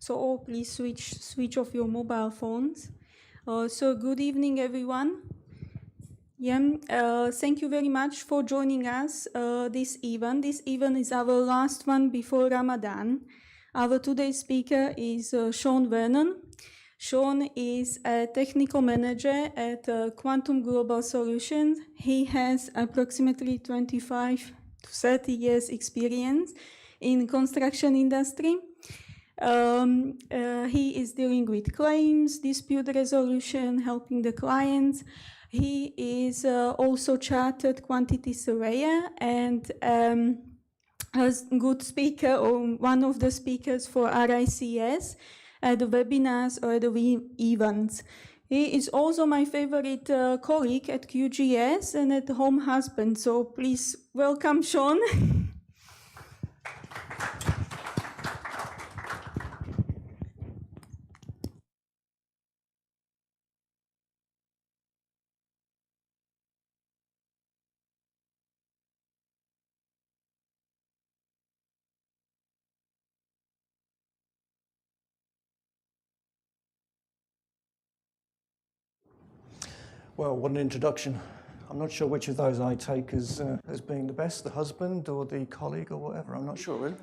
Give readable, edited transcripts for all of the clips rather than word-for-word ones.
So please switch off your mobile phones. So good evening, everyone. Thank you very much for joining us this event. This event is our last one before Ramadan. Our today's speaker is Sean Vernon. Sean is a technical manager at Quantum Global Solutions. He has approximately 25 to 30 years experience in construction industry. He is dealing with claims, dispute resolution, helping the clients. He is also chartered quantity surveyor and a good speaker or one of the speakers for RICS at the webinars or the events. He is also my favorite colleague at QGS and at home husband. So please welcome Sean. Well, what an introduction. I'm not sure which of those I take as being the best, the husband or the colleague or whatever. I'm not sure, really.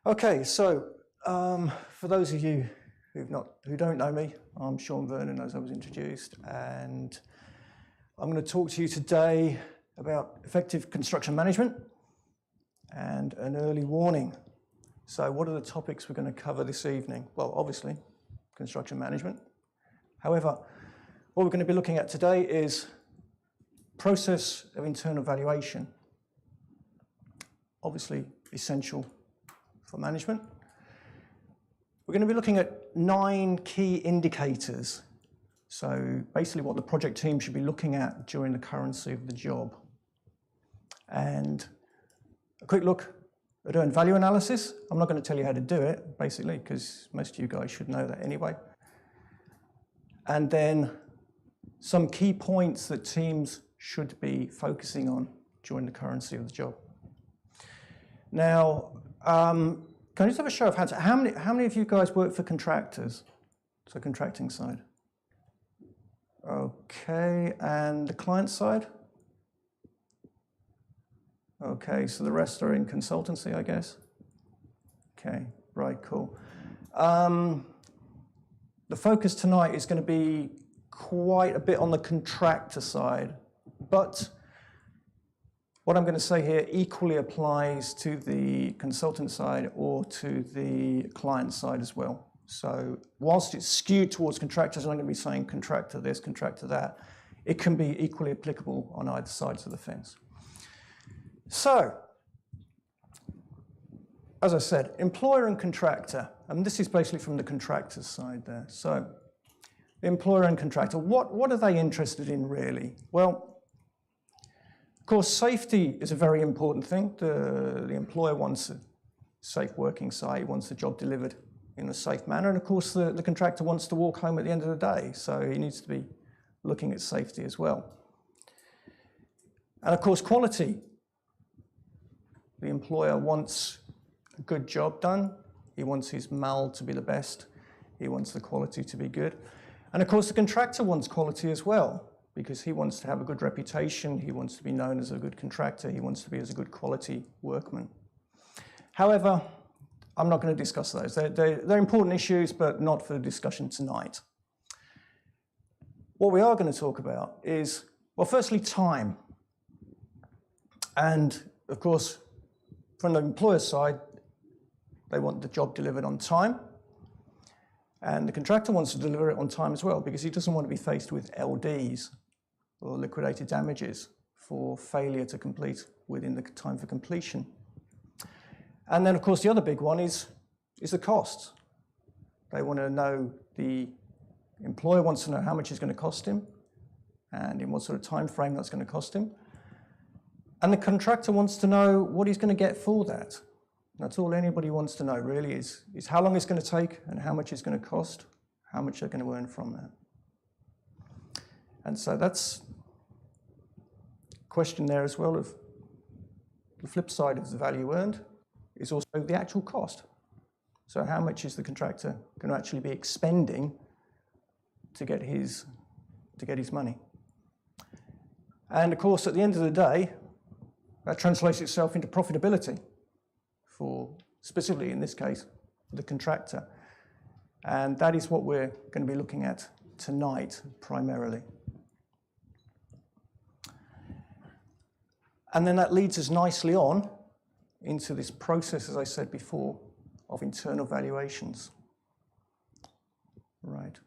Okay, so for those of you who don't know me, I'm Sean Vernon, as I was introduced, and I'm going to talk to you today about effective construction management and an early warning. So what are the topics we're going to cover this evening? Well, obviously, construction management. However, what we're going to be looking at today is process of internal valuation. Obviously essential for management. We're going to be looking at 9 key indicators. So basically what the project team should be looking at during the currency of the job. And a quick look at earned value analysis. I'm not going to tell you how to do it, basically, because most of you guys should know that anyway. And then some key points that teams should be focusing on during the currency of the job. Now, can I just have a show of hands? How many of you guys work for contractors? So contracting side. Okay, and the client side? Okay, so the rest are in consultancy, I guess. Okay, right, cool. The focus tonight is going to be quite a bit on the contractor side, but what I'm going to say here equally applies to the consultant side or to the client side as well. So whilst it's skewed towards contractors, I'm going to be saying contractor this, contractor that. It can be equally applicable on either sides of the fence. So, as I said, employer and contractor, and this is basically from the contractor's side there. So, employer and contractor, what are they interested in really? Well, of course, safety is a very important thing. The employer wants a safe working site, wants the job delivered in a safe manner, and of course the contractor wants to walk home at the end of the day, so he needs to be looking at safety as well. And of course, quality. The employer wants a good job done, he wants his MAL to be the best, he wants the quality to be good. And of course, the contractor wants quality as well, because he wants to have a good reputation, he wants to be known as a good contractor, he wants to be as a good quality workman. However, I'm not going to discuss those. They're important issues, but not for the discussion tonight. What we are going to talk about is, well, firstly, time. And of course, from the employer's side, they want the job delivered on time. And the contractor wants to deliver it on time as well, because he doesn't want to be faced with LDs, or liquidated damages, for failure to complete within the time for completion. And then, of course, the other big one is the cost. They want to know, the employer wants to know how much it's going to cost him, and in what sort of time frame that's going to cost him. And the contractor wants to know what he's going to get for that. That's all anybody wants to know, really, is how long it's going to take and how much it's going to cost, how much they're going to earn from that. And so that's a question there as well of the flip side of the value earned is also the actual cost. So how much is the contractor going to actually be expending to get his money? And of course, at the end of the day, that translates itself into profitability for, specifically in this case, the contractor. And that is what we're going to be looking at tonight, primarily. And then that leads us nicely on into this process, as I said before, of internal valuations. Right.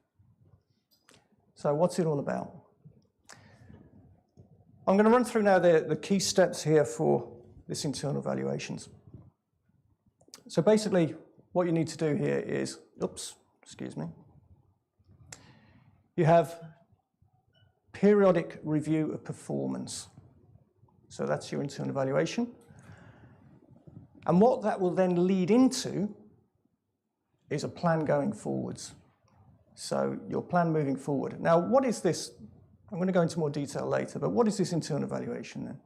So what's it all about? I'm going to run through now the key steps here for this internal valuations. So basically, what you need to do here is, you have periodic review of performance. So that's your internal evaluation. And what that will then lead into is a plan going forwards. So your plan moving forward. Now, what is this? I'm going to go into more detail later, but what is this internal evaluation then?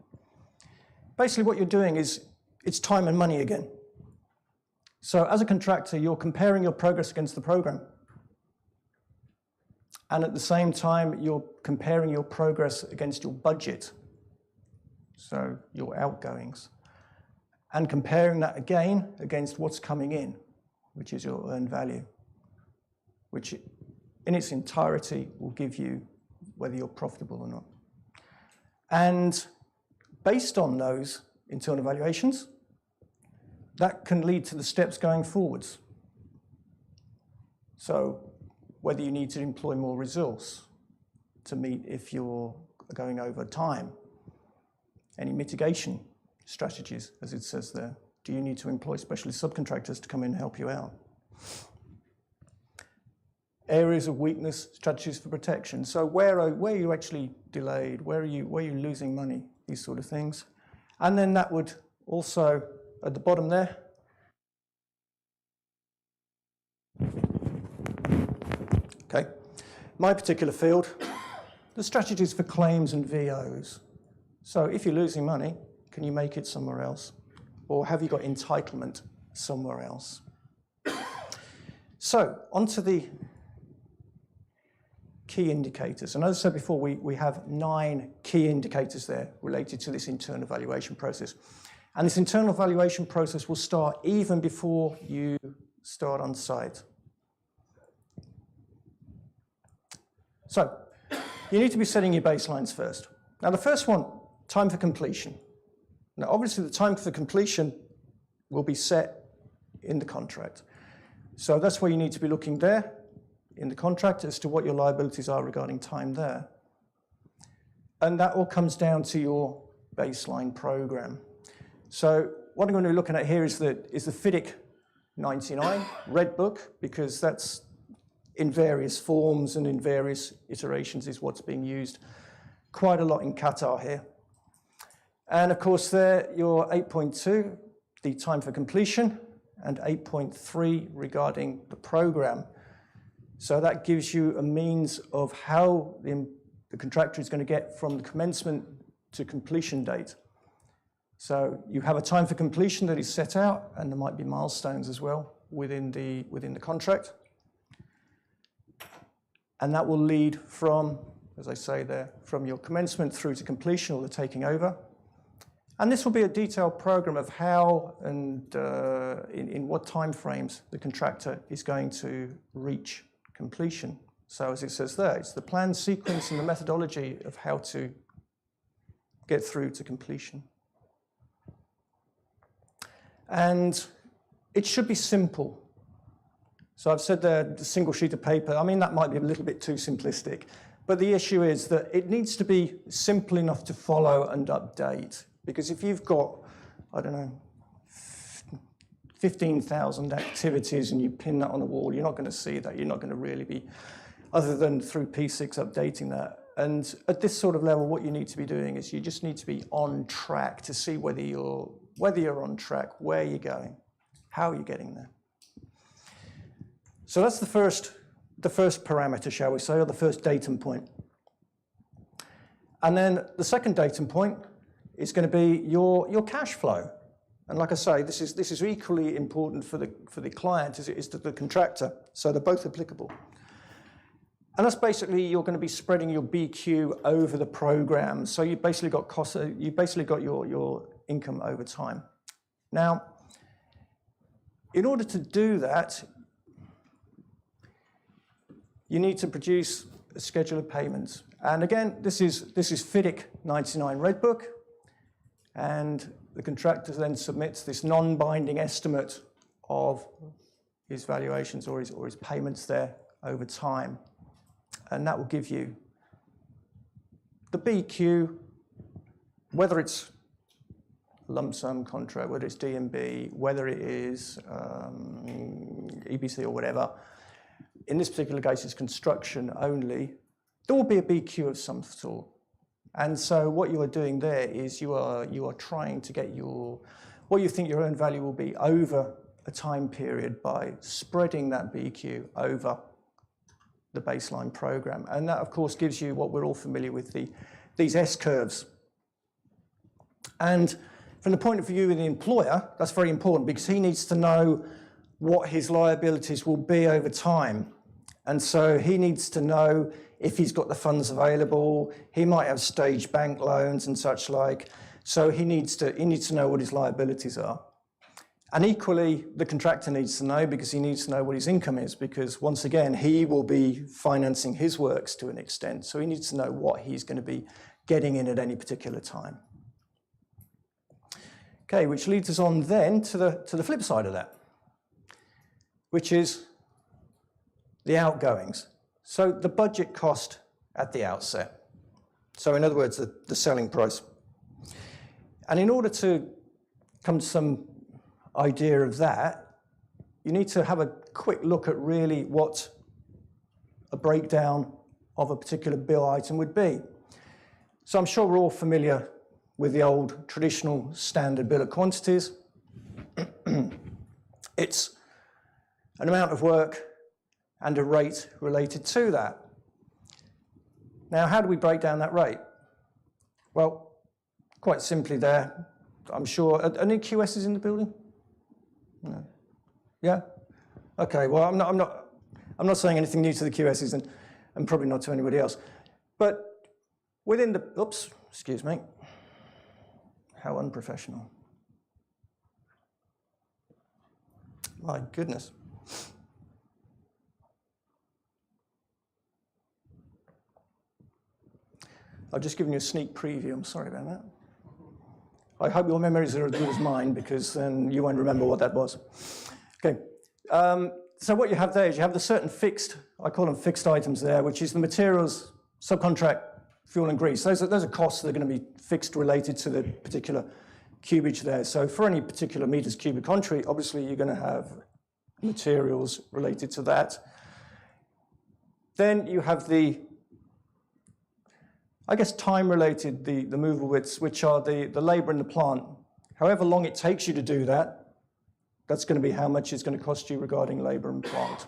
Basically, what you're doing is, it's time and money again. So as a contractor, you're comparing your progress against the program. And at the same time, you're comparing your progress against your budget, so your outgoings, and comparing that again against what's coming in, which is your earned value, which in its entirety will give you whether you're profitable or not. And based on those internal evaluations, that can lead to the steps going forwards. So whether you need to employ more resource to meet if you're going over time, any mitigation strategies, as it says there. Do you need to employ specialist subcontractors to come in and help you out? Areas of weakness, strategies for protection. So where are you actually delayed? Where are you losing money? These sort of things. And then that would also, at the bottom there, okay, my particular field, the strategies for claims and VOs. So if you're losing money, can you make it somewhere else? Or have you got entitlement somewhere else? So onto the key indicators. And as I said before, we have 9 key indicators there related to this internal evaluation process. And this internal evaluation process will start even before you start on site. So you need to be setting your baselines first. Now the first one, time for completion. Now obviously the time for completion will be set in the contract. So that's where you need to be looking there in the contract as to what your liabilities are regarding time there. And that all comes down to your baseline program. So what I'm going to be looking at here is the FIDIC 99 Red Book, because that's in various forms and in various iterations is what's being used quite a lot in Qatar here. And of course there, your 8.2, the time for completion, and 8.3 regarding the program. So that gives you a means of how the contractor is going to get from the commencement to completion date. So you have a time for completion that is set out, and there might be milestones as well within the contract. And that will lead from, as I say there, from your commencement through to completion or the taking over. And this will be a detailed program of how and in what time frames the contractor is going to reach completion. So as it says there, it's the plan, sequence, and the methodology of how to get through to completion. And it should be simple. So I've said there, the single sheet of paper. I mean, that might be a little bit too simplistic, but the issue is that it needs to be simple enough to follow and update. Because if you've got, I don't know, 15,000 activities and you pin that on the wall, you're not going to see that. You're not going to really be, other than through P6 updating that. And at this sort of level, what you need to be doing is you just need to be on track to see whether you're on track, where you're going, how you're getting there. So that's the first parameter, shall we say, or the first datum point. And then the second datum point is going to be your cash flow. And like I say, this is equally important for the client as it is to the contractor. So they're both applicable. And that's basically, you're going to be spreading your BQ over the program. So you basically got costs, you basically got your income over time. Now, in order to do that, you need to produce a schedule of payments. And again, this is FIDIC 99 Red Book. And the contractor then submits this non-binding estimate of his valuations or his payments there over time. And that will give you the BQ, whether it's lump sum contract, whether it's D&B, whether it is EBC or whatever. In this particular case, it's construction only. There will be a BQ of some sort. And so what you are doing there is you are trying to get what you think your earned value will be over a time period by spreading that BQ over the baseline program. And that, of course, gives you what we're all familiar with, these S-curves. And from the point of view of the employer, that's very important because he needs to know what his liabilities will be over time. And so he needs to know if he's got the funds available. He might have staged bank loans and such like. So he needs to know what his liabilities are. And equally, the contractor needs to know because he needs to know what his income is because, once again, he will be financing his works to an extent. So he needs to know what he's going to be getting in at any particular time. Okay, which leads us on then to the flip side of that, which is the outgoings. So the budget cost at the outset. So in other words, the selling price. And in order to come to some idea of that, you need to have a quick look at really what a breakdown of a particular bill item would be. So I'm sure we're all familiar with the old traditional standard bill of quantities. It's an amount of work and a rate related to that. Now, how do we break down that rate? Well, quite simply there, I'm sure, are any QSs in the building? No. Yeah? Okay, well, I'm not saying anything new to the QSs and probably not to anybody else. But within the, oops, excuse me. How unprofessional. My goodness. I've just given you a sneak preview. I'm sorry about that. I hope your memories are as good as mine because then you won't remember what that was. Okay. So what you have there is you have the certain fixed, I call them fixed items there, which is the materials, subcontract, fuel and grease. Those are costs that are going to be fixed related to the particular cubage there. So for any particular meters cubic concrete, obviously you're going to have materials related to that. Then you have the, I guess, time-related, the movable bits, which are the labour in the plant. However long it takes you to do that, that's going to be how much it's going to cost you regarding labour and plant.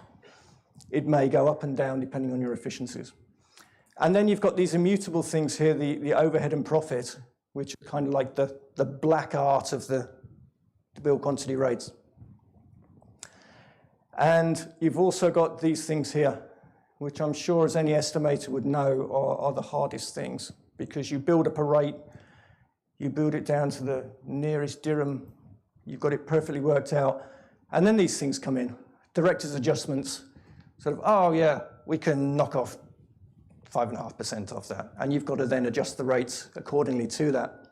It may go up and down depending on your efficiencies. And then you've got these immutable things here, the overhead and profit, which are kind of like the black art of the bill quantity rates. And you've also got these things here, which I'm sure as any estimator would know are the hardest things, because you build up a rate, you build it down to the nearest dirham, you've got it perfectly worked out, and then these things come in. Director's adjustments, sort of, oh yeah, we can knock off 5.5% off that, and you've got to then adjust the rates accordingly to that.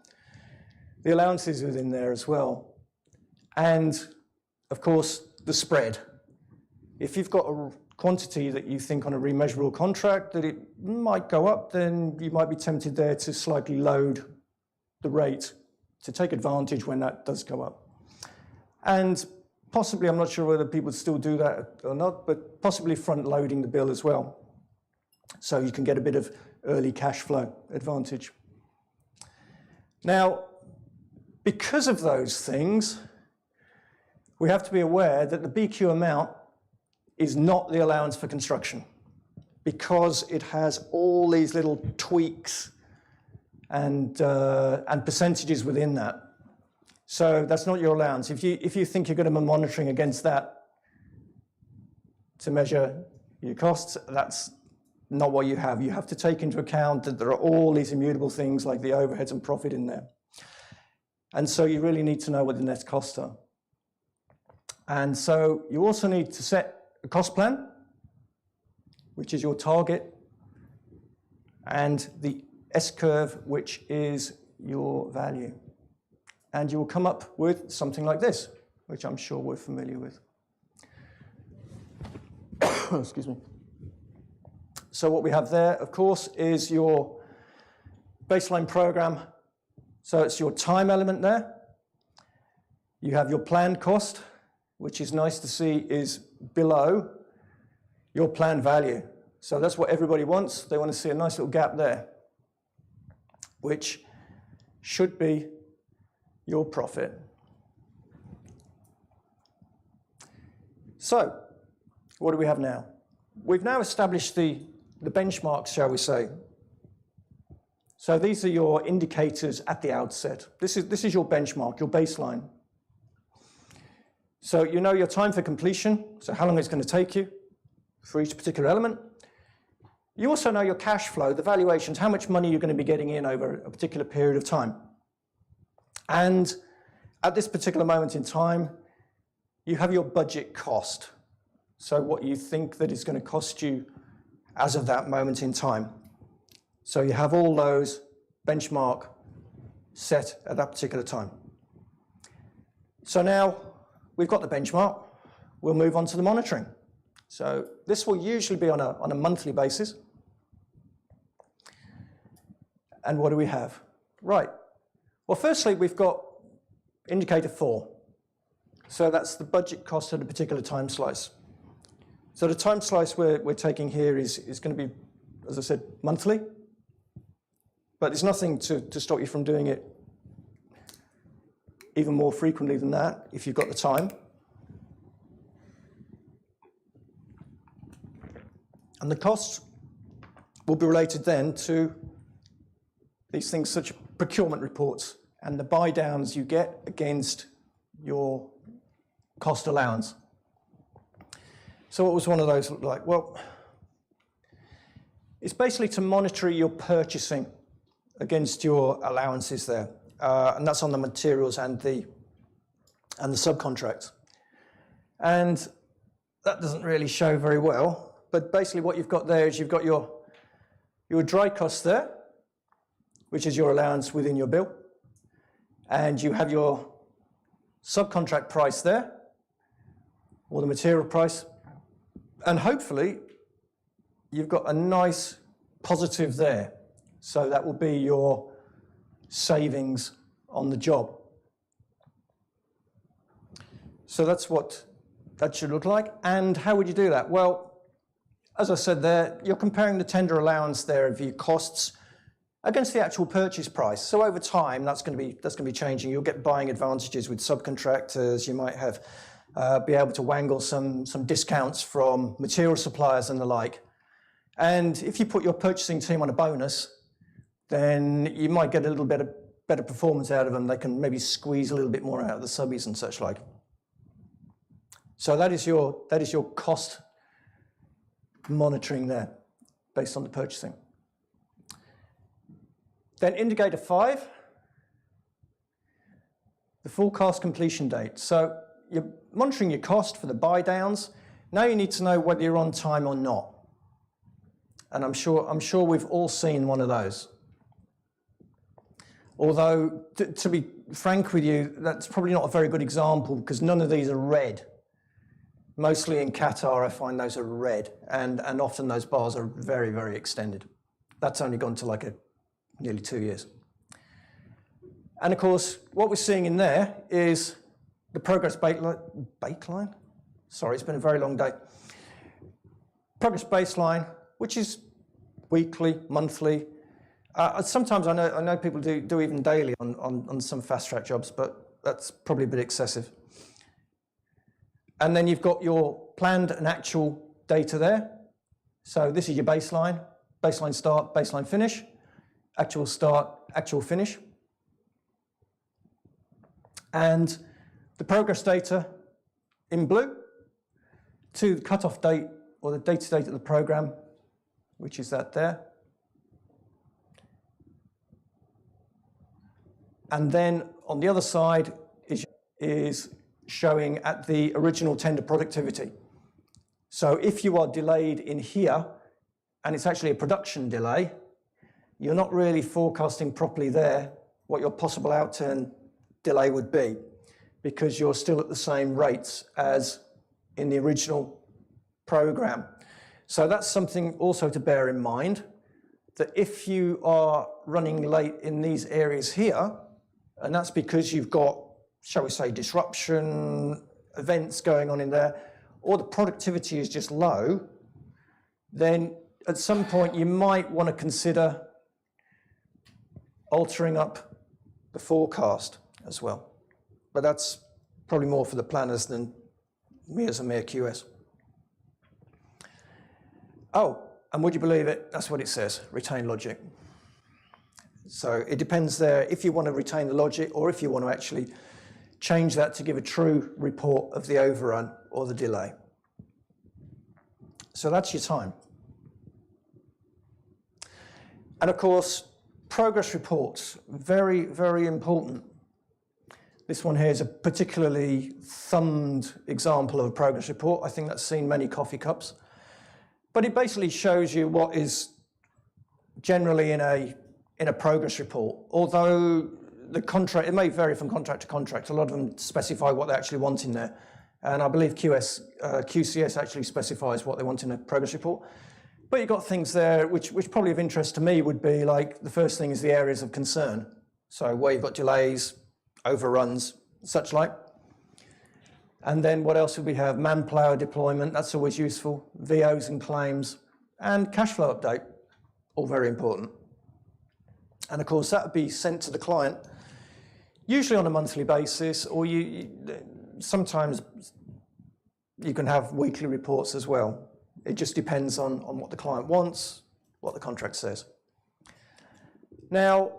The allowances within there as well. And of course, the spread. If you've got a quantity that you think on a remeasurable contract that it might go up, then you might be tempted there to slightly load the rate to take advantage when that does go up. And possibly, I'm not sure whether people still do that or not, but possibly front loading the bill as well. So you can get a bit of early cash flow advantage. Now, because of those things, we have to be aware that the BQ amount is not the allowance for construction, because it has all these little tweaks and percentages within that. So that's not your allowance. If you think you're going to be monitoring against that to measure your costs, that's not what you have. You have to take into account that there are all these immutable things like the overheads and profit in there. And so you really need to know what the net costs are. And so you also need to set a cost plan, which is your target, and the S-curve, which is your value. And you will come up with something like this, which I'm sure we're familiar with. Excuse me. So what we have there, of course, is your baseline program. So it's your time element there. You have your planned cost, which is nice to see is below your planned value. So that's what everybody wants. They want to see a nice little gap there, which should be your profit. So what do we have now? We've now established the benchmarks, shall we say. So these are your indicators at the outset. This is your benchmark, your baseline. So you know your time for completion, so how long it's going to take you for each particular element. You also know your cash flow, the valuations, how much money you're going to be getting in over a particular period of time. And at this particular moment in time, you have your budget cost. So what you think that is going to cost you as of that moment in time. So you have all those benchmark set at that particular time. So now we've got the benchmark, we'll move on to the monitoring. So this will usually be on a monthly basis. And what do we have? Right. Well, firstly, we've got indicator 4. So that's the budget cost at a particular time slice. So the time slice we're taking here is going to be, as I said, monthly. But there's nothing to stop you from doing it even more frequently than that if you've got the time. And the costs will be related then to these things such as procurement reports and the buy downs you get against your cost allowance. So what was one of those look like? Well, it's basically to monitor your purchasing against your allowances there. And that's on the materials and the subcontracts. And that doesn't really show very well, but basically what you've got there is you've got your dry costs there, which is your allowance within your bill, and you have your subcontract price there, or the material price, and hopefully you've got a nice positive there. So that will be your savings on the job. So that's what that should look like. And how would you do that? Well, as I said there, you're comparing the tender allowance there of your costs against the actual purchase price. So over time, that's going to be changing. You'll get buying advantages with subcontractors. You might have be able to wangle some discounts from material suppliers and the like. And if you put your purchasing team on a bonus, then you might get a little bit better performance out of them. They can maybe squeeze a little bit more out of the subbies and such like. So that is your cost monitoring there, based on the purchasing. Then indicator 5, the forecast completion date. So you're monitoring your cost for the buy downs. Now you need to know whether you're on time or not. And I'm sure we've all seen one of those. Although, to be frank with you, that's probably not a very good example because none of these are red. Mostly in Qatar, I find those are red, and often those bars are very, very extended. That's only gone to nearly 2 years. And of course, what we're seeing in there is the progress baseline. Sorry, it's been a very long day. Progress baseline, which is weekly, monthly. Sometimes I know people do even daily on some fast track jobs, but that's probably a bit excessive. And then you've got your planned and actual data there. So this is your baseline start, baseline finish, actual start, actual finish. And the progress data in blue to the cutoff date or the data date of the program, which is that there. And then on the other side is showing at the original tender productivity. So if you are delayed in here, and it's actually a production delay, you're not really forecasting properly there what your possible outturn delay would be, because you're still at the same rates as in the original program. So that's something also to bear in mind, that if you are running late in these areas here, and that's because you've got, shall we say, disruption, events going on in there, or the productivity is just low, then at some point you might want to consider altering up the forecast as well. But that's probably more for the planners than me as a mere QS. Oh, and would you believe it? That's what it says, retain logic. So it depends there if you want to retain the logic or if you want to actually change that to give a true report of the overrun or the delay. So that's your time. And of course, progress reports, very, very important. This one here is a particularly thumbed example of a progress report. I think that's seen many coffee cups. But it basically shows you what is generally in a progress report. Although the contract, it may vary from contract to contract. A lot of them specify what they actually want in there. And I believe QCS actually specifies what they want in a progress report. But you've got things there which probably of interest to me would be like, the first thing is the areas of concern. So where you've got delays, overruns, such like. And then what else would we have? Manpower deployment, that's always useful. VOs and claims, and cash flow update, all very important. And of course, that would be sent to the client, usually on a monthly basis, or sometimes you can have weekly reports as well. It just depends on what the client wants, what the contract says. Now,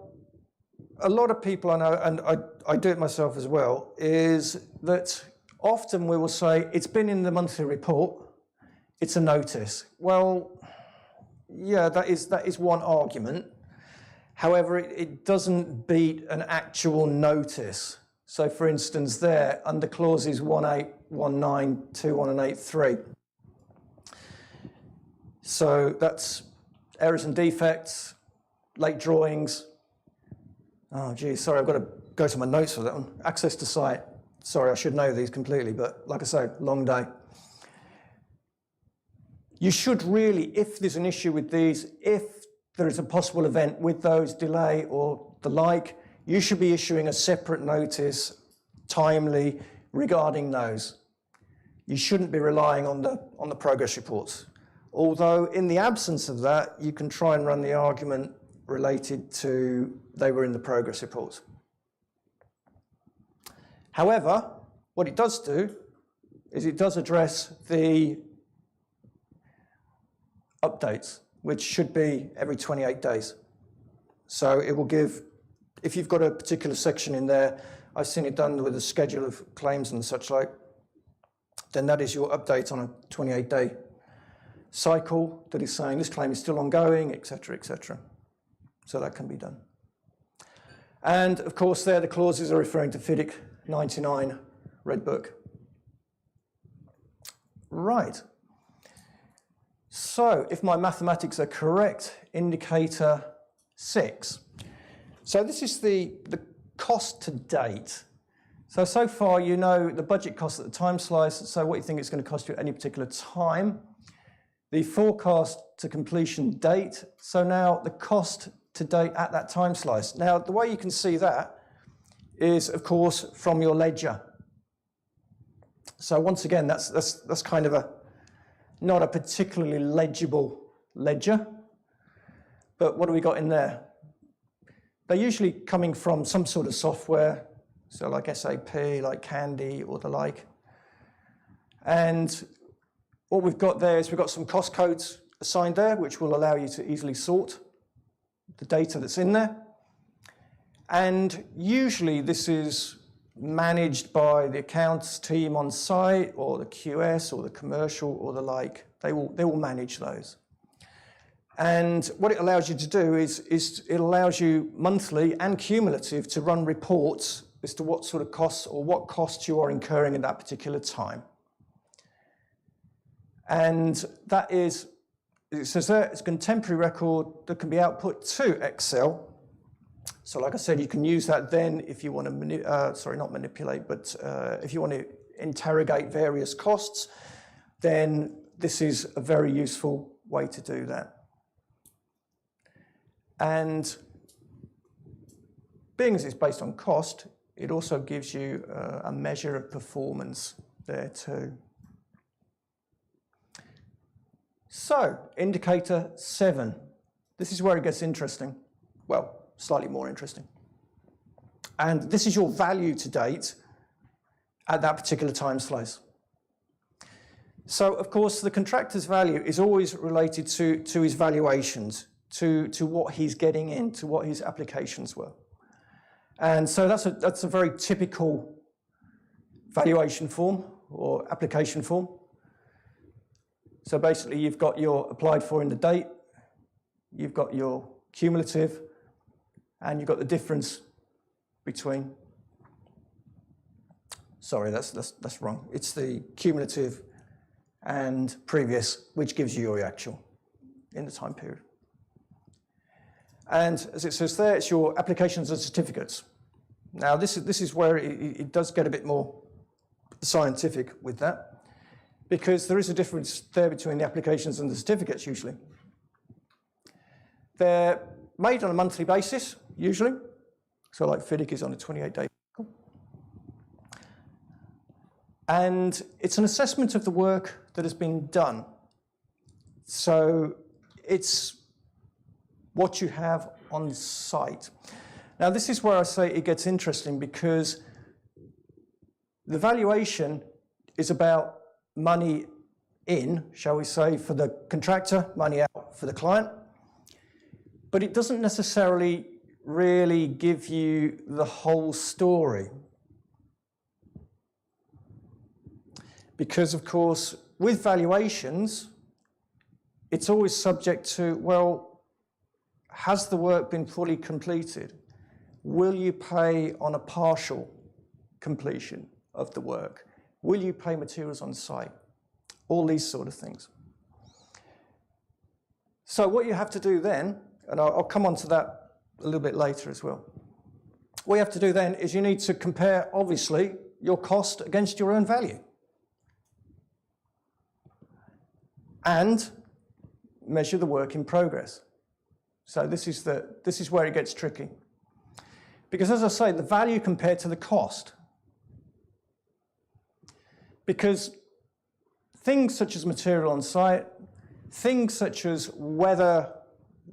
a lot of people I know, and I do it myself as well, is that often we will say, it's been in the monthly report, it's a notice. Well, yeah, that is one argument. However, it doesn't beat an actual notice. So for instance there, under clauses 18, 19, 21 and 83. So that's errors and defects, late drawings. Oh geez, sorry, I've got to go to my notes for that one. Access to site. Sorry, I should know these completely, but like I say, long day. You should really, if there's an issue with these, if there is a possible event with those, delay or the like, you should be issuing a separate notice timely regarding those. You shouldn't be relying on the progress reports. Although in the absence of that, you can try and run the argument related to they were in the progress reports. However, what it does do is it does address the updates, which should be every 28 days. So it will give, if you've got a particular section in there, I've seen it done with a schedule of claims and such like, then that is your update on a 28-day cycle that is saying this claim is still ongoing, etc., etc. So that can be done. And of course there the clauses are referring to FIDIC 99 Red Book. Right. So if my mathematics are correct, indicator 6. So this is the cost to date. So far you know the budget cost at the time slice, so what you think it's going to cost you at any particular time. The forecast to completion date, so now the cost to date at that time slice. Now the way you can see that is of course from your ledger. So once again that's kind of not a particularly legible ledger, but what do we got in there? They're usually coming from some sort of software, so like SAP, like Candy or the like. And what we've got there is we've got some cost codes assigned there, which will allow you to easily sort the data that's in there. And usually this is managed by the accounts team on site or the QS or the commercial or the like. They will manage those. And what it allows you to do is it allows you monthly and cumulative to run reports as to what sort of costs or what costs you are incurring at that particular time. And that is, it says there, it's a contemporary record that can be output to Excel. So like I said, you can use that then if you want to, not manipulate, but if you want to interrogate various costs, then this is a very useful way to do that. And being as it's based on cost, it also gives you a measure of performance there too. So, indicator 7. This is where it gets interesting. Well, slightly more interesting. And this is your value to date at that particular time slice. So, of course, the contractor's value is always related to his valuations, to what he's getting in, to what his applications were. And so that's a very typical valuation form or application form. So basically you've got your applied for in the date, you've got your cumulative, and you've got the difference between, sorry, that's wrong. It's the cumulative and previous, which gives you your actual in the time period. And as it says there, it's your applications and certificates. Now, this is where it does get a bit more scientific with that, because there is a difference there between the applications and the certificates usually. They're made on a monthly basis, usually. So like FIDIC is on a 28-day cycle. And it's an assessment of the work that has been done. So it's what you have on site. Now, this is where I say it gets interesting, because the valuation is about money in, shall we say, for the contractor, money out for the client, but it doesn't necessarily really give you the whole story. Because, of course, with valuations, it's always subject to, well, has the work been fully completed? Will you pay on a partial completion of the work? Will you pay materials on site? All these sort of things. So what you have to do then, and I'll come on to that a little bit later as well. What you have to do then is you need to compare, obviously, your cost against your own value. And measure the work in progress. So this is where it gets tricky. Because as I say, the value compared to the cost. Because things such as material on site, things such as whether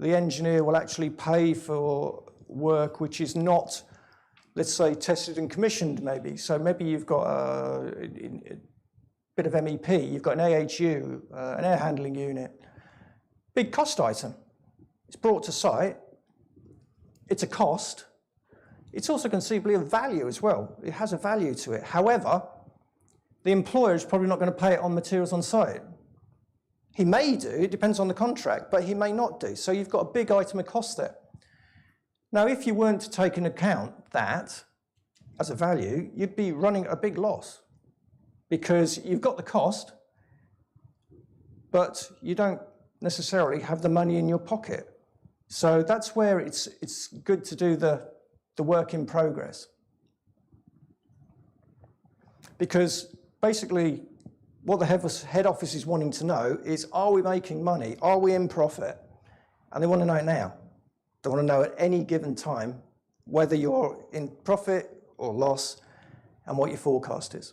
the engineer will actually pay for work which is not, let's say, tested and commissioned maybe. So maybe you've got a bit of MEP, you've got an AHU, an air handling unit. Big cost item. It's brought to site, it's a cost, it's also conceivably a value as well. It has a value to it. However, the employer is probably not going to pay it on materials on site. He may do, it depends on the contract, but he may not do. So you've got a big item of cost there. Now, if you weren't to take into account that as a value, you'd be running a big loss, because you've got the cost, but you don't necessarily have the money in your pocket. So that's where it's good to do the work in progress. Because basically what the head office is wanting to know is, are we making money? Are we in profit? And they want to know it now. They want to know at any given time whether you're in profit or loss and what your forecast is.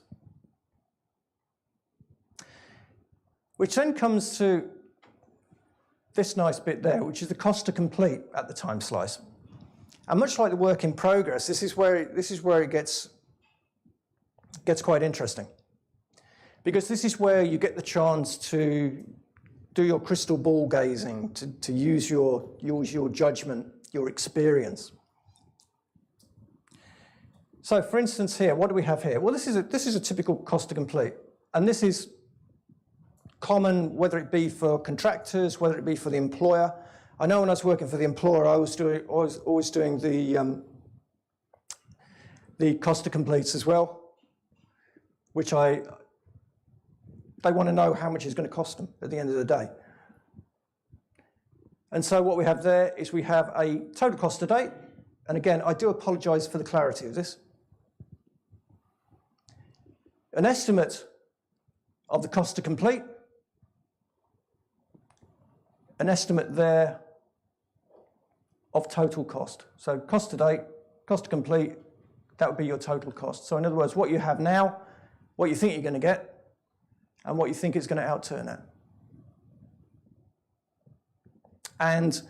Which then comes to this nice bit there, which is the cost to complete at the time slice. And much like the work in progress, this is where it gets quite interesting. Because this is where you get the chance to do your crystal ball gazing, to use your judgment, your experience. So for instance here, what do we have here? Well, this is a typical cost to complete. And this is common, whether it be for contractors, whether it be for the employer. I know when I was working for the employer, I was always doing the cost to completes as well, which they want to know how much it's going to cost them at the end of the day. And so what we have there is we have a total cost to date. And again, I do apologise for the clarity of this. An estimate of the cost to complete. An estimate there of total cost. So cost to date, cost to complete, that would be your total cost. So in other words, what you have now, what you think you're going to get, and what you think it's going to outturn at. And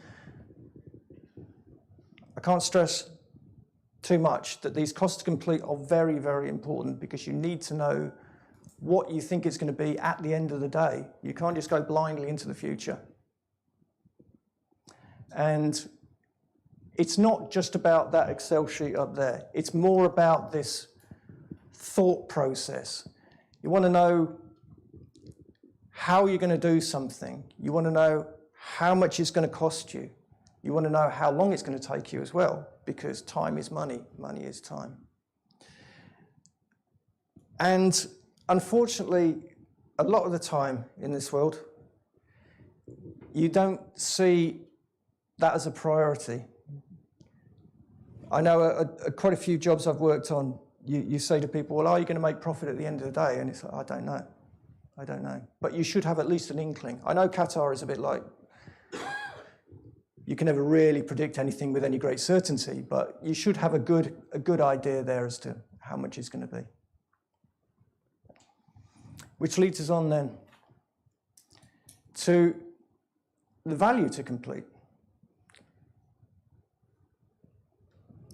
I can't stress too much that these costs to complete are very, very important, because you need to know what you think it's going to be at the end of the day. You can't just go blindly into the future. And it's not just about that Excel sheet up there. It's more about this thought process. You want to know how you're going to do something. You want to know how much it's going to cost you. You want to know how long it's going to take you as well, because time is money, money is time. And unfortunately, a lot of the time in this world, you don't see that as a priority. I know quite a few jobs I've worked on, you say to people, well, are you going to make profit at the end of the day? And it's like, I don't know. I don't know. But you should have at least an inkling. I know Qatar is a bit like, you can never really predict anything with any great certainty, but you should have a good idea there as to how much it's going to be. Which leads us on then to the value to complete.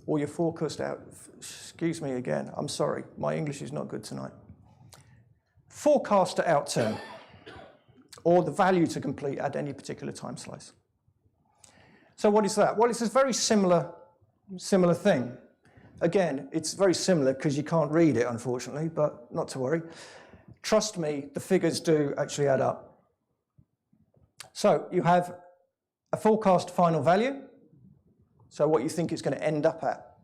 Or your forecast out, excuse me again, I'm sorry, my English is not good tonight. Forecast to outturn, or the value to complete at any particular time slice. So what is that? Well, it's a very similar thing. Again, it's very similar because you can't read it, unfortunately, but not to worry. Trust me, the figures do actually add up. So you have a forecast final value, so what you think it's going to end up at.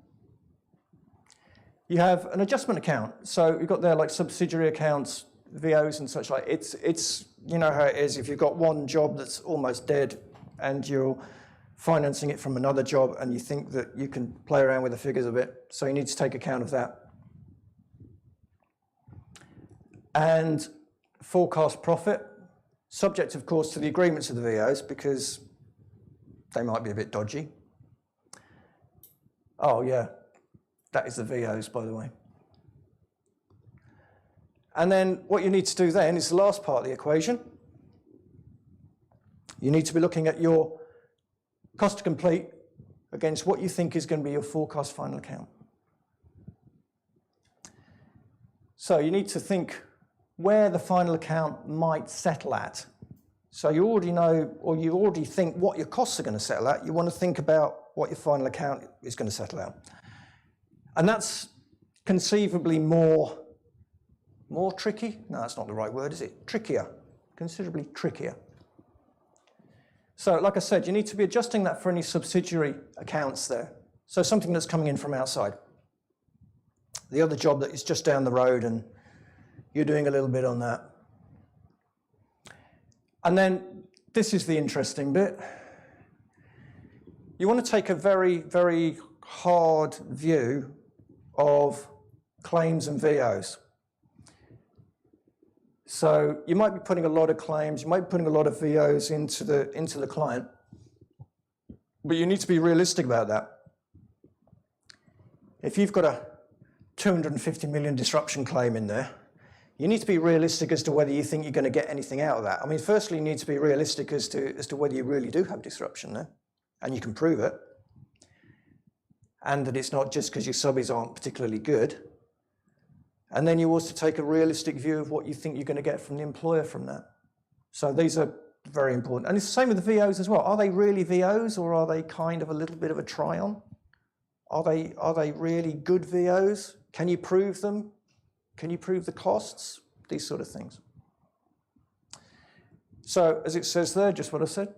You have an adjustment account, so you've got there like subsidiary accounts, VOs and such like. It's you know how it is, if you've got one job that's almost dead and you're financing it from another job and you think that you can play around with the figures a bit, so you need to take account of that. And forecast profit, subject of course to the agreements of the VOs, because they might be a bit dodgy. Oh yeah, that is the VOs, by the way. And then what you need to do then is the last part of the equation. You need to be looking at your cost to complete against what you think is going to be your forecast final account. So you need to think where the final account might settle at. So you already know, or you already think what your costs are going to settle at. You want to think about what your final account is going to settle out. And that's conceivably more tricky. No, that's not the right word, is it? Trickier, considerably trickier. So like I said, you need to be adjusting that for any subsidiary accounts there. So something that's coming in from outside. The other job that is just down the road and you're doing a little bit on that. And then this is the interesting bit. You want to take a very, very hard view of claims and VOs. So you might be putting a lot of claims, you might be putting a lot of VOs into the client, but you need to be realistic about that. If you've got a 250 million disruption claim in there, you need to be realistic as to whether you think you're going to get anything out of that. I mean, firstly, you need to be realistic as to whether you really do have disruption there, and you can prove it, and that it's not just because your subbies aren't particularly good. And then you also take a realistic view of what you think you're going to get from the employer from that. So these are very important. And it's the same with the VOs as well. Are they really VOs, or are they kind of a little bit of a try-on? Are they really good VOs? Can you prove them? Can you prove the costs? These sort of things. So as it says there, just what I said,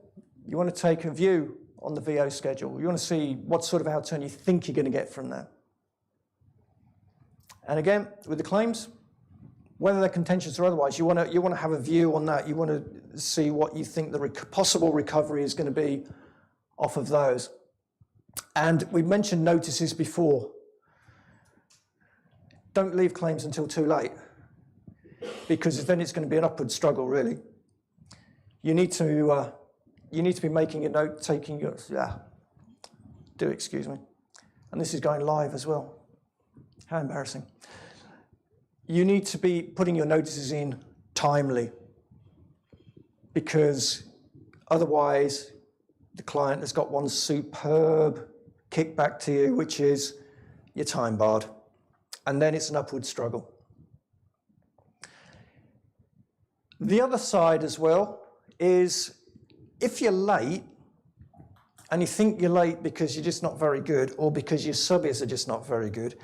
you want to take a view on the VO schedule. You want to see what sort of outturn you think you're going to get from that. And again, with the claims, whether they're contentious or otherwise, you want to have a view on that. You want to see what you think the possible recovery is going to be off of those. And we mentioned notices before. Don't leave claims until too late, because then it's going to be an upward struggle, really. You need to be making a note, taking your, excuse me. And this is going live as well. How embarrassing. You need to be putting your notices in timely, because otherwise the client has got one superb kickback to you, which is you're time barred. And then it's an upward struggle. The other side as well is if you're late and you think you're late because you're just not very good or because your subbies are just not very good,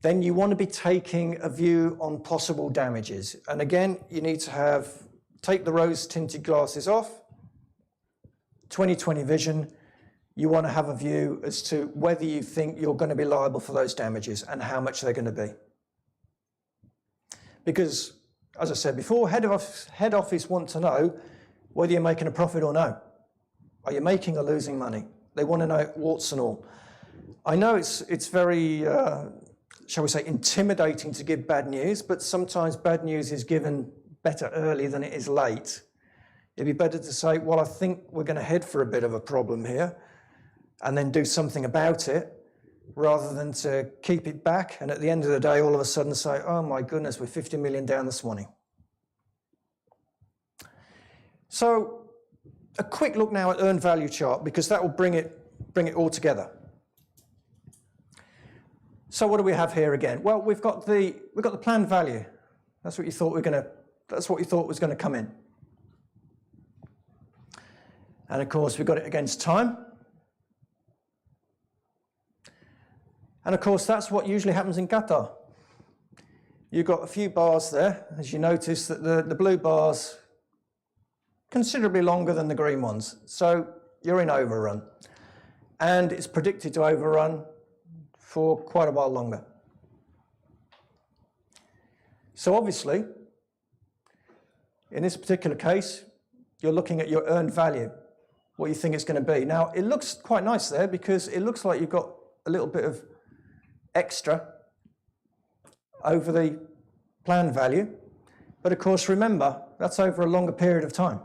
then you want to be taking a view on possible damages. And again, you need to take the rose-tinted glasses off, 20/20 vision. You want to have a view as to whether you think you're going to be liable for those damages and how much they're going to be. Because, as I said before, head office want to know whether you're making a profit or no. Are you making or losing money? They want to know warts and all. I know it's very, shall we say, intimidating to give bad news, but sometimes bad news is given better early than it is late. It'd be better to say, well, I think we're going to head for a bit of a problem here, and then do something about it, rather than to keep it back and at the end of the day all of a sudden say, oh my goodness, we're 50 million down this morning. So a quick look now at earned value chart, because that will bring it all together. So what do we have here again? Well, we've got the planned value. That's what you thought was going to come in. And of course we've got it against time. And of course, that's what usually happens in Qatar. You've got a few bars there, as you notice that the blue bars considerably longer than the green ones. So you're in overrun. And it's predicted to overrun for quite a while longer. So obviously, in this particular case, you're looking at your earned value, what you think it's going to be. Now, it looks quite nice there because it looks like you've got a little bit of extra over the planned value. But of course, remember, that's over a longer period of time.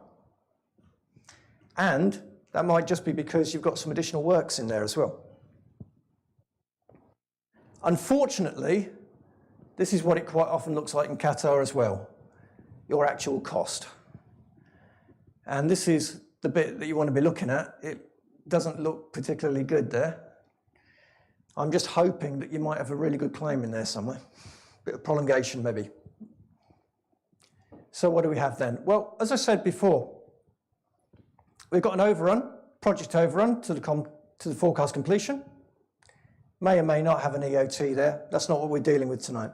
And that might just be because you've got some additional works in there as well. Unfortunately, this is what it quite often looks like in Qatar as well, your actual cost. And this is the bit that you want to be looking at. It doesn't look particularly good there. I'm just hoping that you might have a really good claim in there somewhere. Bit of prolongation maybe. So what do we have then? Well, as I said before, we've got an overrun, project overrun to the forecast completion. May or may not have an EOT there. That's not what we're dealing with tonight.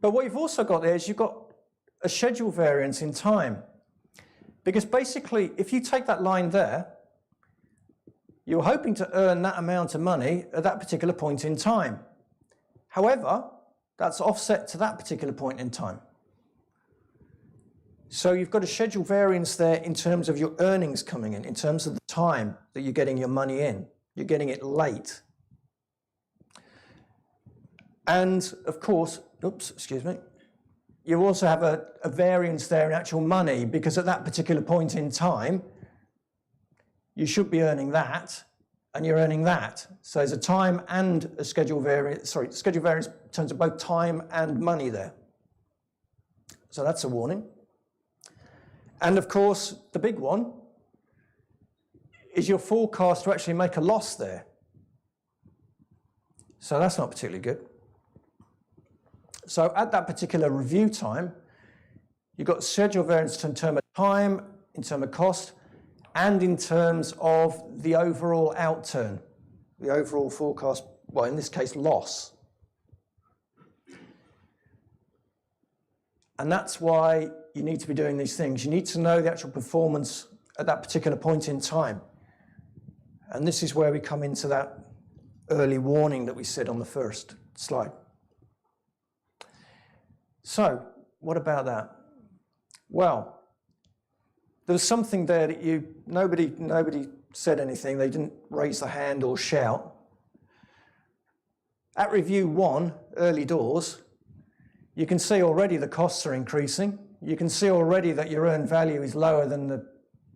But what you've also got there is you've got a schedule variance in time. Because basically, if you take that line there, you're hoping to earn that amount of money at that particular point in time. However, that's offset to that particular point in time. So you've got a schedule variance there in terms of your earnings coming in terms of the time that you're getting your money in. You're getting it late. And of course, you also have a variance there in actual money, because at that particular point in time, you should be earning that, and you're earning that. So there's a time and a schedule variance, schedule variance in terms of both time and money there. So that's a warning. And of course, the big one is your forecast to actually make a loss there. So that's not particularly good. So at that particular review time, you've got schedule variance in terms of time, in terms of cost, and in terms of the overall outturn. the overall forecast, well, in this case, loss. And that's why you need to be doing these things. You need to know the actual performance at that particular point in time. And this is where we come into that early warning that we said on the first slide. So, what about that? Well, there was something there that nobody said anything. They didn't raise the hand or shout. At review 1, early doors, you can see already the costs are increasing. You can see already that your earned value is lower than the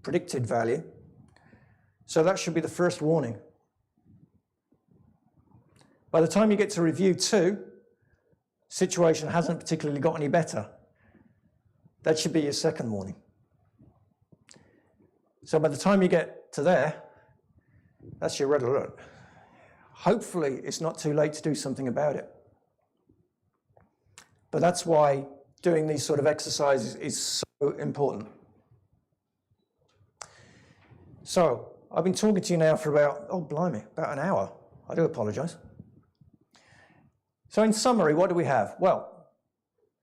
predicted value. So that should be the first warning. By the time you get to review 2, situation hasn't particularly got any better. That should be your second warning. So by the time you get to there, that's your red alert. Hopefully it's not too late to do something about it. But that's why doing these sort of exercises is so important. So I've been talking to you now for about an hour. I do apologise. So in summary, what do we have? Well,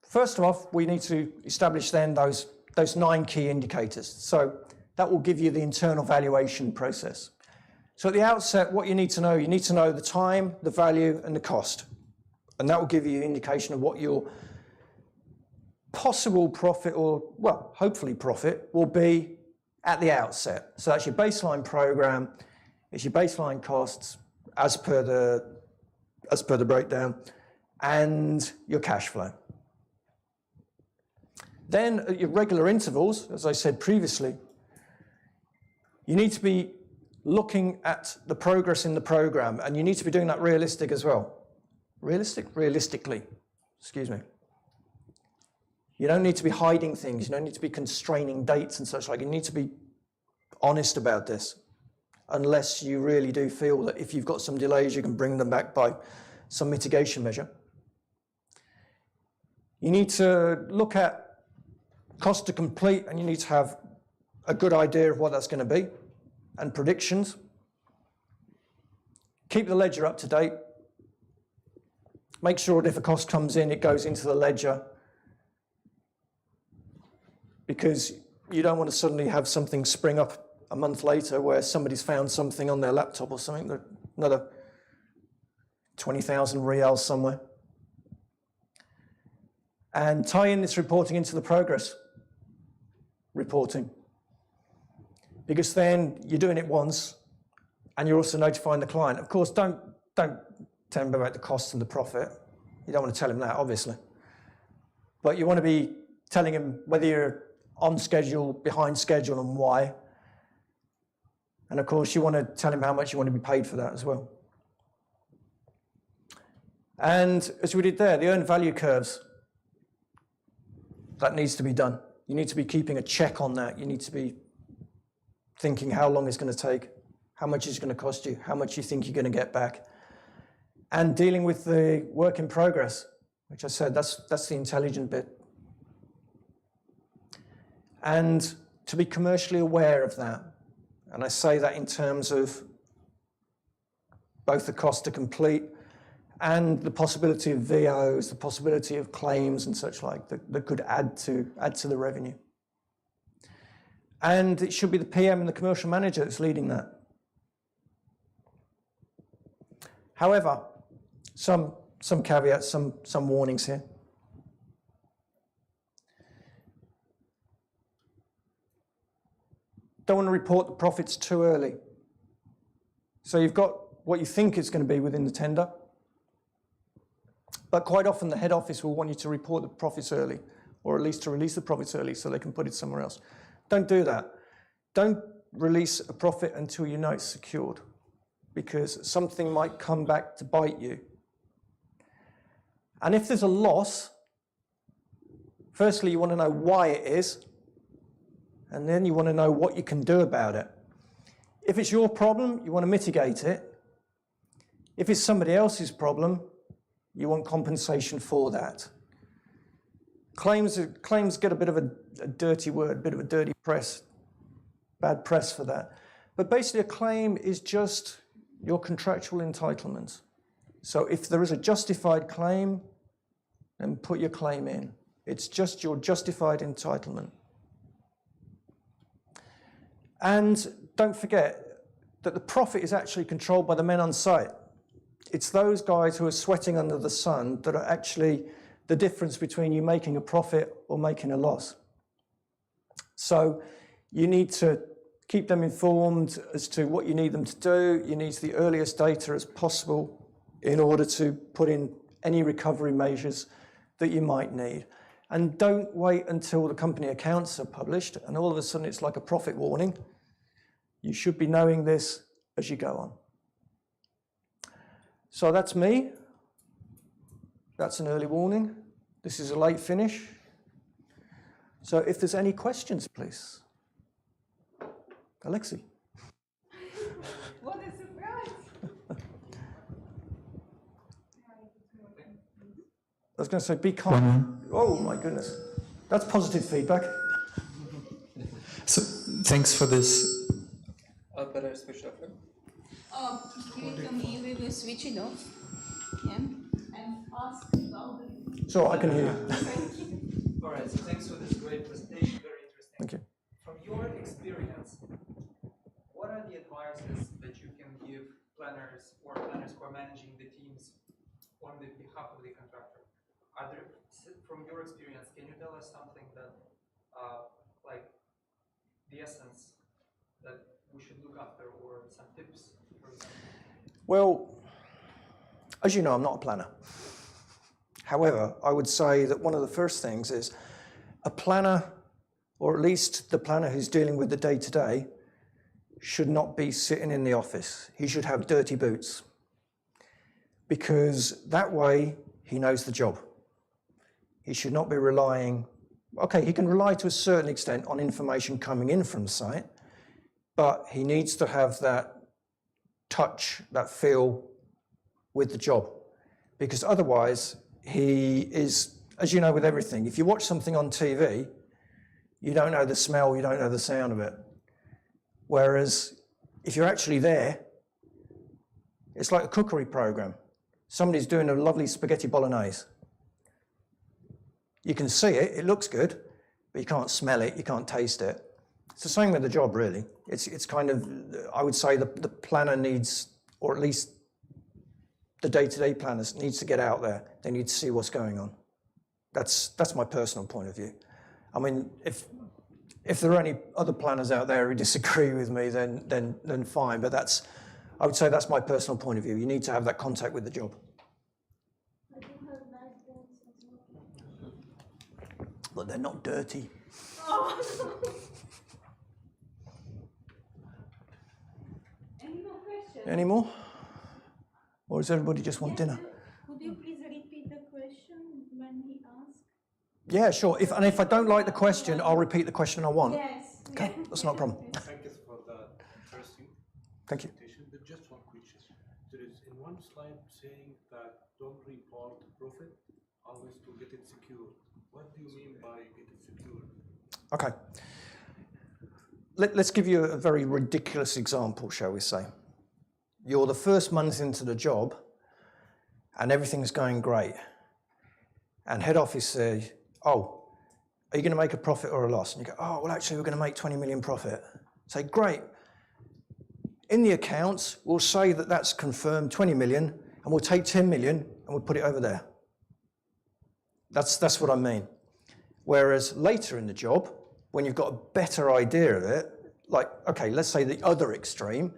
first off, we need to establish then those 9 key indicators. So that will give you the internal valuation process. So at the outset, what you need to know the time, the value, and the cost. And that will give you an indication of what your possible profit, or, well, hopefully profit, will be at the outset. So that's your baseline program, it's your baseline costs as per the breakdown, and your cash flow. Then at your regular intervals, as I said previously, you need to be looking at the progress in the program, and you need to be doing that realistically, excuse me. You don't need to be hiding things, you don't need to be constraining dates and such like. You need to be honest about this, unless you really do feel that if you've got some delays, you can bring them back by some mitigation measure. You need to look at cost to complete, and you need to have a good idea of what that's going to be, and predictions. Keep the ledger up to date. Make sure that if a cost comes in, it goes into the ledger, because you don't want to suddenly have something spring up a month later where somebody's found something on their laptop or something, another 20,000 riyals somewhere. And tie in this reporting into the progress reporting, because then you're doing it once and you're also notifying the client. Of course, don't tell him about the costs and the profit. You don't want to tell him that, obviously. But you want to be telling him whether you're on schedule, behind schedule, and why. And of course, you want to tell him how much you want to be paid for that as well. And as we did there, the earned value curves, that needs to be done. You need to be keeping a check on that. You need to be thinking how long it's going to take, how much it's going to cost you, how much you think you're going to get back. And dealing with the work in progress, which I said, that's the intelligent bit. And to be commercially aware of that. And I say that in terms of both the cost to complete and the possibility of VOs, the possibility of claims and such like that could add to the revenue. And it should be the PM and the commercial manager that's leading that. However, some caveats, some warnings here. Don't want to report the profits too early. So you've got what you think is going to be within the tender, but quite often the head office will want you to report the profits early, or at least to release the profits early so they can put it somewhere else. Don't do that. Don't release a profit until you know it's secured, because something might come back to bite you. And if there's a loss, firstly, you want to know why it is, and then you want to know what you can do about it. If it's your problem, you want to mitigate it. If it's somebody else's problem, you want compensation for that. Claims get a bit of a dirty word, a bit of a dirty press, bad press for that. But basically a claim is just your contractual entitlements. So if there is a justified claim, then put your claim in. It's just your justified entitlement. And don't forget that the profit is actually controlled by the men on site. It's those guys who are sweating under the sun that are actually the difference between you making a profit or making a loss. So you need to keep them informed as to what you need them to do. You need the earliest data as possible in order to put in any recovery measures that you might need. And don't wait until the company accounts are published and all of a sudden it's like a profit warning. You should be knowing this as you go on. So that's me. That's an early warning. This is a late finish. So if there's any questions, please. Alexi. What a surprise! I was going to say, be calm. Oh my goodness. That's positive feedback. So, thanks for this. Better switch off. Give it to me, we will switch it off. Yeah. And ask louder. So I can hear you. All right, so thanks for this great presentation, very interesting. Thank you. From your experience, what are the advices that you can give planners who are managing the teams on the behalf of the contractor? Are there, from your experience, can you tell us something that, like the essence that we should look after, or some tips, for example? Well, as you know, I'm not a planner. However, I would say that one of the first things is a planner, or at least the planner who's dealing with the day-to-day, should not be sitting in the office. He should have dirty boots, because that way he knows the job. He should not be relying, okay, he can rely to a certain extent on information coming in from the site, but he needs to have that touch, that feel with the job, because otherwise he is, as you know with everything, if you watch something on TV, you don't know the smell, you don't know the sound of it. Whereas if you're actually there, it's like a cookery program. Somebody's doing a lovely spaghetti bolognese. You can see it, it looks good, but you can't smell it, you can't taste it. It's the same with the job, really. It's kind of, I would say the planner needs, or at least the day-to-day planners needs to get out there. They need to see what's going on. That's my personal point of view. I mean, if there are any other planners out there who disagree with me, then fine. But I would say that's my personal point of view. You need to have that contact with the job. I do have nice boots as well. But they're not dirty. Oh. Any more questions? Any more? Or does everybody just want dinner? Could you please repeat the question when he asked? Yeah, sure. If I don't like the question, I'll repeat the question I want. Yes. Okay, that's not a problem. Thank you for that interesting Thank you. presentation. But just one question. There is in one slide saying that don't report profit unless to get it secured. What do you mean by get it secured? Okay. Let's give you a very ridiculous example, shall we say. You're the first month into the job and everything's going great. And head office says, oh, are you going to make a profit or a loss? And you go, oh, well, actually, we're going to make 20 million profit. Say, great. In the accounts, we'll say that that's confirmed 20 million, and we'll take 10 million and we'll put it over there. That's what I mean. Whereas later in the job, when you've got a better idea of it, like, okay, let's say the other extreme,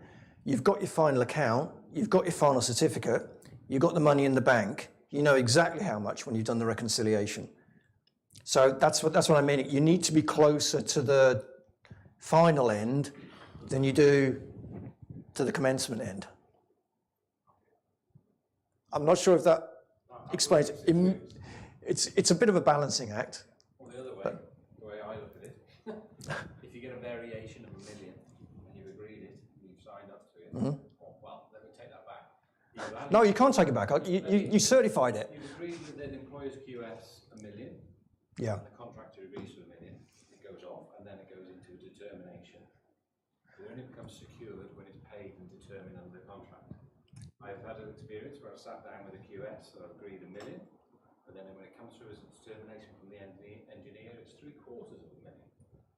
you've got your final account, you've got your final certificate, you've got the money in the bank, you know exactly how much when you've done the reconciliation. So that's what I mean. You need to be closer to the final end than you do to the commencement end. I'm not sure if that explains it. It's a bit of a balancing act. Well, the other way, the way I look at it, if you get a variation of $1 million and you've agreed it, and you've signed up to it, well, let me take that back. No, you can't take it back. You certified it. You've agreed with an employer's QS $1 million. Yeah. And the contractor agrees to $1 million. It goes off, and then it goes into determination. The only becomes secured when it's paid and determined under the contract. I've had an experience where I've sat down with a QS, so I've agreed $1 million, but then when it comes through as a determination from the engineer, it's $750,000.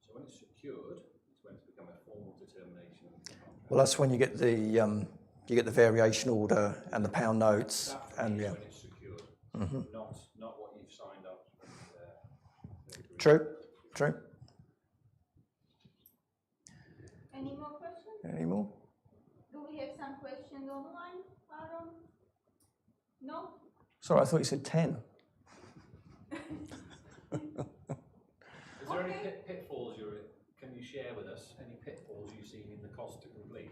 So when it's secured, it's when it's become a formal determination of the contract. Well, that's when you get the variation order and the pound notes, That and is yeah. when it's secured, not what you've signed up. True, true. Any more questions? Any more? Do we have some questions online, Aaron? No? Sorry, I thought you said 10. Is there any pitfalls can you share with us? Any pitfalls you've seen in the cost to complete?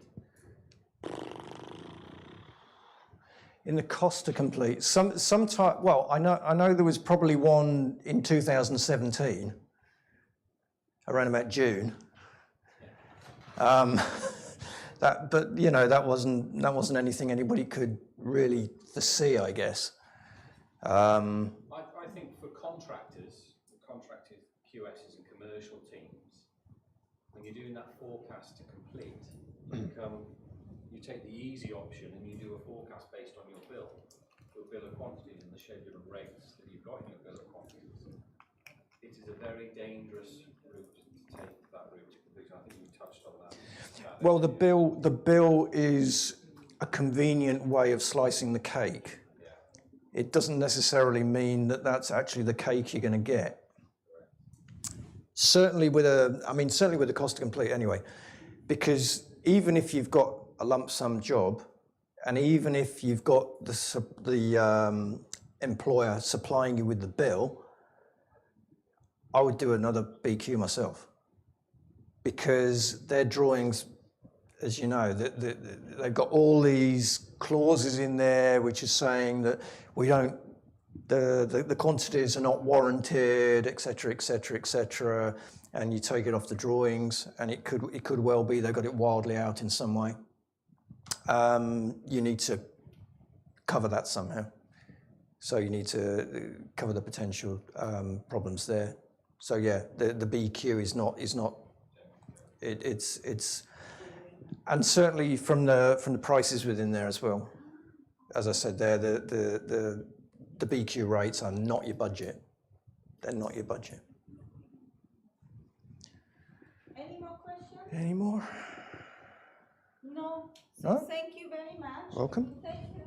In the cost to complete, well, I know there was probably one in 2017, around about June. But you know, that wasn't anything anybody could really foresee, I guess. I think for contractors, QSs and commercial teams, when you're doing that forecast to complete, you take the easy option and you do a forecast based on your bill of quantities and the schedule of rates that you've got in your bill of quantities. It is a very dangerous route to take that route to completion. I think you touched on that. Well, the bill is a convenient way of slicing the cake. It doesn't necessarily mean that that's actually the cake you're going to get. Certainly with the cost to complete anyway, because even if you've got a lump sum job, and even if you've got the employer supplying you with the bill, I would do another BQ myself, because their drawings, as you know, they've got all these clauses in there which is saying that we don't, the quantities are not warranted, etc., etc., etc., and you take it off the drawings, and it could well be they've got it wildly out in some way. You need to cover that somehow. So you need to cover the potential problems there. So yeah, the BQ is not. It's and certainly from the prices within there as well. As I said there, the BQ rates are not your budget. They're not your budget. Any more questions? Any more? No. No? Thank you very much. Welcome. Thank you.